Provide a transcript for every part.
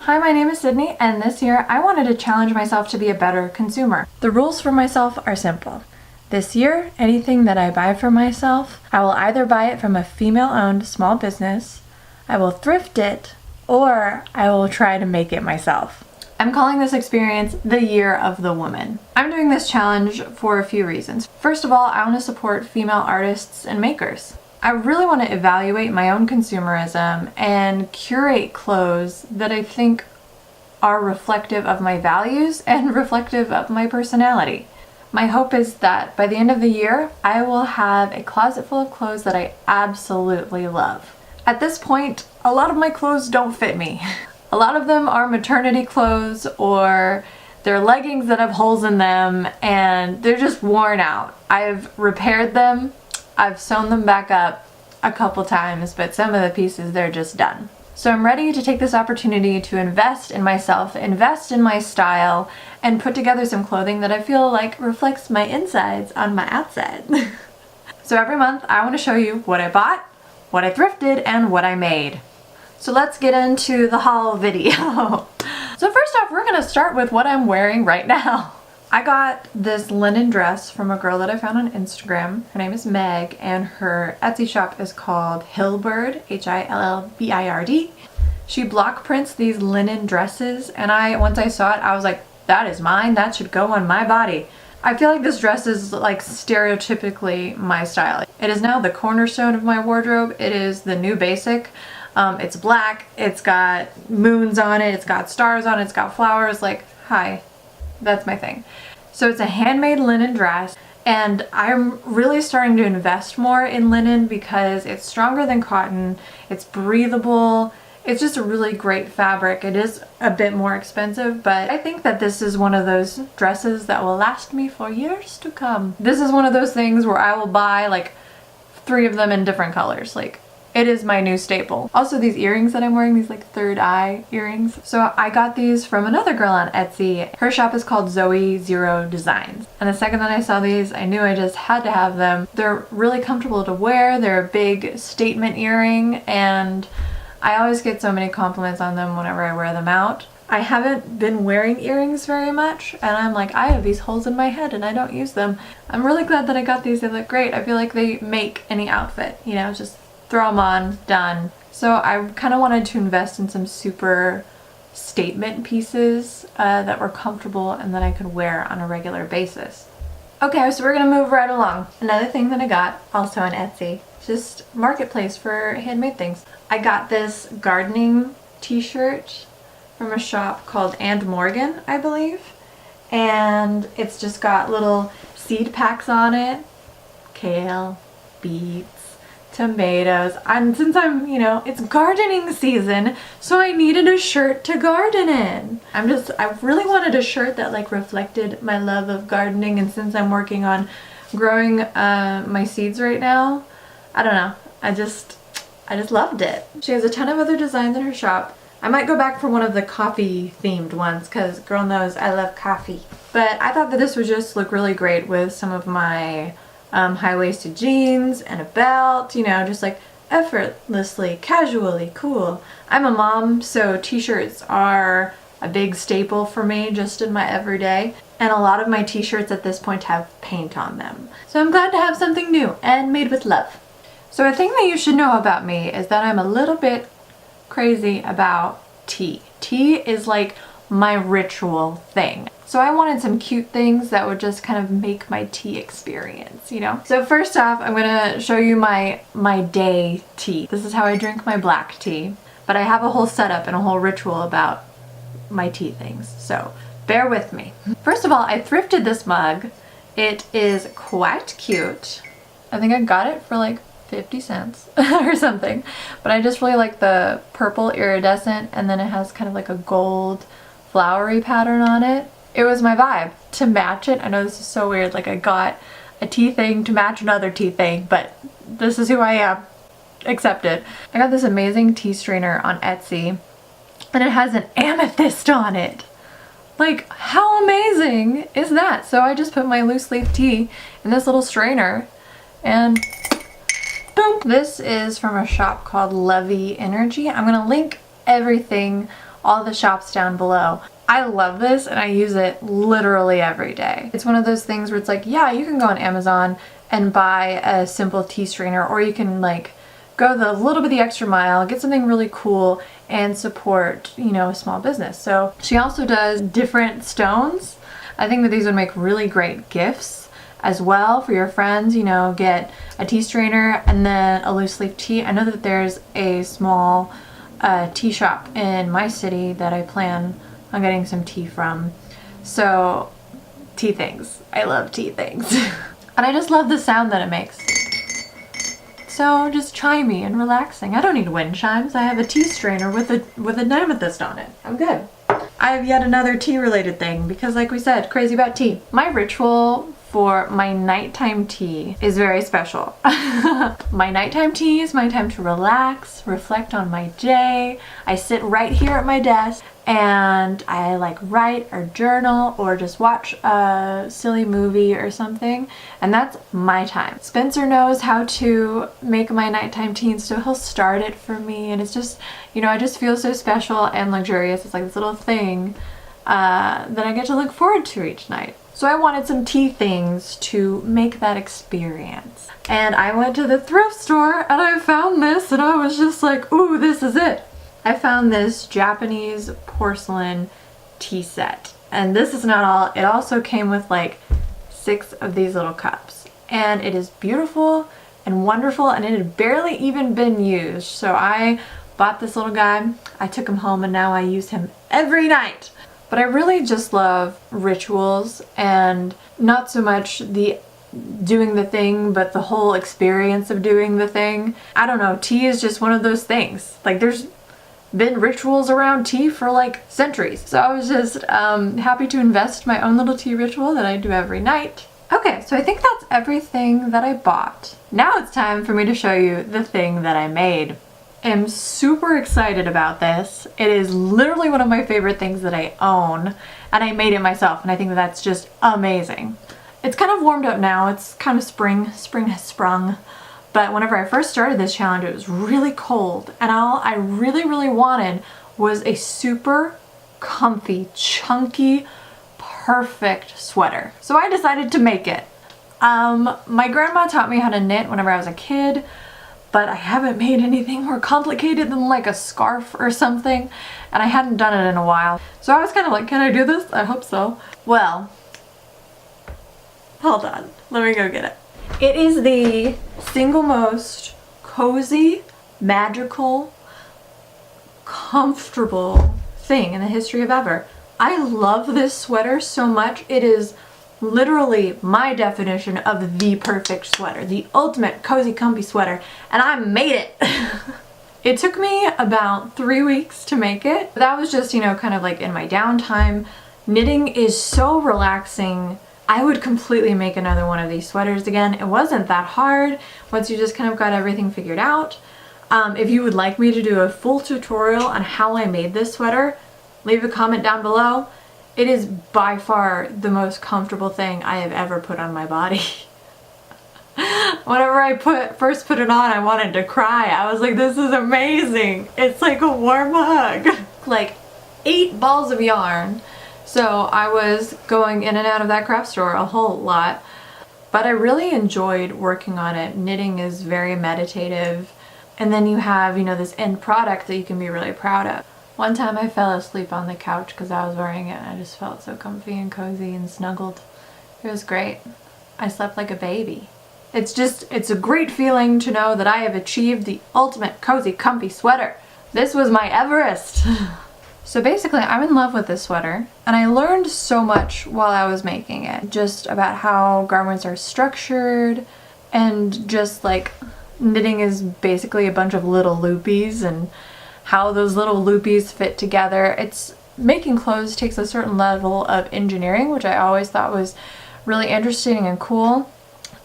Hi, my name is Sydney, and this year I wanted to challenge myself to be a better consumer. The rules for myself are simple. This year, anything that I buy for myself, I will either buy it from a female-owned small business, I will thrift it, or I will try to make it myself. I'm calling this experience the Year of the Woman. I'm doing this challenge for a few reasons. First of all, I want to support female artists and makers. I really want to evaluate my own consumerism and curate clothes that I think are reflective of my values and reflective of my personality. My hope is that by the end of the year, I will have a closet full of clothes that I absolutely love. At this point, a lot of my clothes don't fit me. A lot of them are maternity clothes, or they're leggings that have holes in them and they're just worn out. I've repaired them. I've sewn them back up a couple times, but some of the pieces, they're just done. So I'm ready to take this opportunity to invest in myself, invest in my style, and put together some clothing that I feel like reflects my insides on my outside. So every month I want to show you what I bought, what I thrifted, and what I made. So let's get into the haul video. So first off, we're gonna start with what I'm wearing right now. I got this linen dress from a girl that I found on Instagram. Her name is Meg, and her Etsy shop is called Hillbird, Hillbird. She block prints these linen dresses, and once I saw it, I was like, that is mine, that should go on my body. I feel like this dress is like stereotypically my style. It is now the cornerstone of my wardrobe. It is the new basic. It's black, it's got moons on it, it's got stars on it, it's got flowers, like, hi. That's my thing. So it's a handmade linen dress, and I'm really starting to invest more in linen because it's stronger than cotton, it's breathable, it's just a really great fabric. It is a bit more expensive, but I think that this is one of those dresses that will last me for years to come. This is one of those things where I will buy like 3 of them in different colors. Like, it is my new staple. Also, these earrings that I'm wearing, these like third eye earrings. So I got these from another girl on Etsy. Her shop is called Zoe Zero Designs. And the second that I saw these, I knew I just had to have them. They're really comfortable to wear. They're a big statement earring, and I always get so many compliments on them whenever I wear them out. I haven't been wearing earrings very much, and I'm like, I have these holes in my head and I don't use them. I'm really glad that I got these. They look great. I feel like they make any outfit, you know, just throw them on, done. So I kind of wanted to invest in some super statement pieces that were comfortable and that I could wear on a regular basis. Okay, so we're gonna move right along. Another thing that I got, also on Etsy, just marketplace for handmade things. I got this gardening t-shirt from a shop called And Morgan, I believe. And it's just got little seed packs on it. Kale, beets, tomatoes, and since it's gardening season, so I needed a shirt to garden in. I really wanted a shirt that like reflected my love of gardening, and since I'm working on growing my seeds right now, I don't know, I just loved it. She has a ton of other designs in her shop. I might go back for one of the coffee themed ones because girl knows I love coffee. But I thought that this would just look really great with some of my high-waisted jeans and a belt, you know, just like effortlessly, casually, cool. I'm a mom, so t-shirts are a big staple for me just in my everyday, and a lot of my t-shirts at this point have paint on them. So I'm glad to have something new and made with love. So a thing that you should know about me is that I'm a little bit crazy about tea. Tea is like my ritual thing. So I wanted some cute things that would just kind of make my tea experience, you know? So first off, I'm gonna show you my day tea. This is how I drink my black tea, but I have a whole setup and a whole ritual about my tea things, so bear with me. First of all, I thrifted this mug. It is quite cute. I think I got it for like 50 cents or something, but I just really like the purple iridescent, and then it has kind of like a gold flowery pattern on it. It was my vibe to match it. I know this is so weird, like I got a tea thing to match another tea thing, but this is who I am. Accept it. I got this amazing tea strainer on Etsy, and it has an amethyst on it. Like, how amazing is that? So I just put my loose leaf tea in this little strainer, and boom. This is from a shop called Lovey Energy. I'm gonna link everything all the shops down below. I love this and I use it literally every day. It's one of those things where it's like, yeah, you can go on Amazon and buy a simple tea strainer, or you can like go the little bit the extra mile, get something really cool and support, you know, a small business. So she also does different stones. I think that these would make really great gifts as well for your friends. You know, get a tea strainer and then a loose leaf tea. I know that there's a small tea shop in my city that I plan on getting some tea from. So tea things. I love tea things. And I just love the sound that it makes. So just chimey and relaxing. I don't need wind chimes. I have a tea strainer with an amethyst on it. I'm good. I have yet another tea related thing because, like we said, crazy about tea. My ritual for my nighttime tea is very special. My nighttime tea is my time to relax, reflect on my day. I sit right here at my desk and I like write or journal or just watch a silly movie or something, and that's my time. Spencer knows how to make my nighttime tea, so he'll start it for me, and it's just, you know, I just feel so special and luxurious. It's like this little thing that I get to look forward to each night. So I wanted some tea things to make that experience. And I went to the thrift store and I found this and I was just like, ooh, this is it. I found this Japanese porcelain tea set. And this is not all, it also came with like 6 of these little cups. And it is beautiful and wonderful, and it had barely even been used. So I bought this little guy, I took him home, and now I use him every night. But I really just love rituals, and not so much the doing the thing, but the whole experience of doing the thing. I don't know, tea is just one of those things. Like, there's been rituals around tea for like centuries. So I was just happy to invest my own little tea ritual that I do every night. Okay, so I think that's everything that I bought. Now it's time for me to show you the thing that I made. I'm super excited about this. It is literally one of my favorite things that I own, and I made it myself, and I think that that's just amazing. It's kind of warmed up now. It's kind of spring has sprung, but whenever I first started this challenge, it was really cold, and all I really wanted was a super comfy, chunky, perfect sweater. So I decided to make it. My grandma taught me how to knit whenever I was a kid, but I haven't made anything more complicated than like a scarf or something, and I hadn't done it in a while. So I was kind of like, can I do this? I hope so. Well, hold on, let me go get it. It is the single most cozy, magical, comfortable thing in the history of ever. I love this sweater so much. It is literally my definition of the perfect sweater, the ultimate cozy, comfy sweater, and I made it. It took me about 3 weeks to make it. That was just, you know, kind of like in my downtime. Knitting is so relaxing. I would completely make another one of these sweaters again. It wasn't that hard once you just kind of got everything figured out. If you would like me to do a full tutorial on how I made this sweater, leave a comment down below. It is by far the most comfortable thing I have ever put on my body. Whenever I first put it on, I wanted to cry. I was like, this is amazing. It's like a warm hug. Like 8 balls of yarn. So I was going in and out of that craft store a whole lot. But I really enjoyed working on it. Knitting is very meditative. And then you have, you know, this end product that you can be really proud of. One time I fell asleep on the couch because I was wearing it and I just felt so comfy and cozy and snuggled. It was great. I slept like a baby. It's a great feeling to know that I have achieved the ultimate cozy, comfy sweater. This was my Everest. So basically, I'm in love with this sweater, and I learned so much while I was making it. Just about how garments are structured, and just like knitting is basically a bunch of little loopies, and how those little loopies fit together. It's making clothes takes a certain level of engineering, which I always thought was really interesting and cool.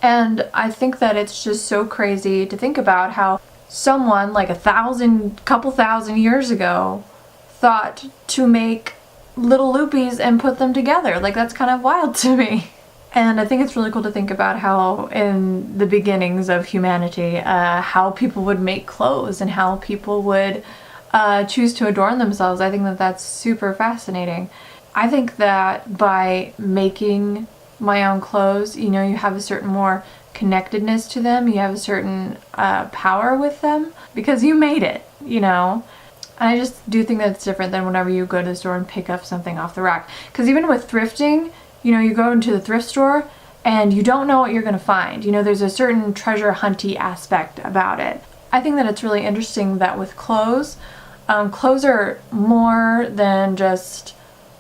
And I think that it's just so crazy to think about how someone like couple thousand years ago thought to make little loopies and put them together. Like, that's kind of wild to me. And I think it's really cool to think about how in the beginnings of humanity, how people would make clothes and how people would choose to adorn themselves. I think that that's super fascinating. I think that by making my own clothes, you know, you have a certain more connectedness to them, you have a certain power with them because you made it, you know. And I just do think that it's different than whenever you go to the store and pick up something off the rack. Because even with thrifting, you know, you go into the thrift store and you don't know what you're going to find. You know, there's a certain treasure hunty aspect about it. I think that it's really interesting that with clothes, clothes are more than just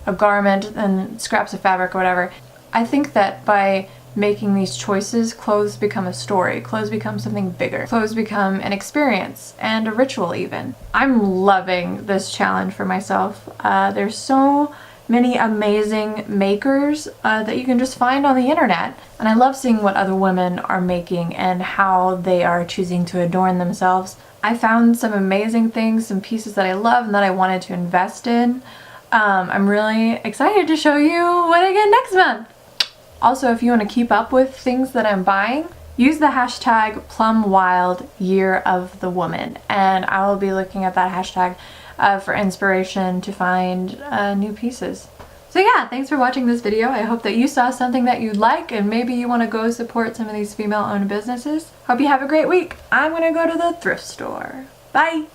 a garment and scraps of fabric or whatever. I think that by making these choices, clothes become a story. Clothes become something bigger. Clothes become an experience and a ritual even. I'm loving this challenge for myself. There's so many amazing makers that you can just find on the internet. And I love seeing what other women are making and how they are choosing to adorn themselves. I found some amazing things, some pieces that I love and that I wanted to invest in. I'm really excited to show you what I get next month. Also, if you want to keep up with things that I'm buying, use the hashtag PlumWildYearOfTheWoman, and I will be looking at that hashtag for inspiration to find new pieces. So yeah, thanks for watching this video. I hope that you saw something that you'd like and maybe you want to go support some of these female-owned businesses. Hope you have a great week. I'm gonna go to the thrift store. Bye!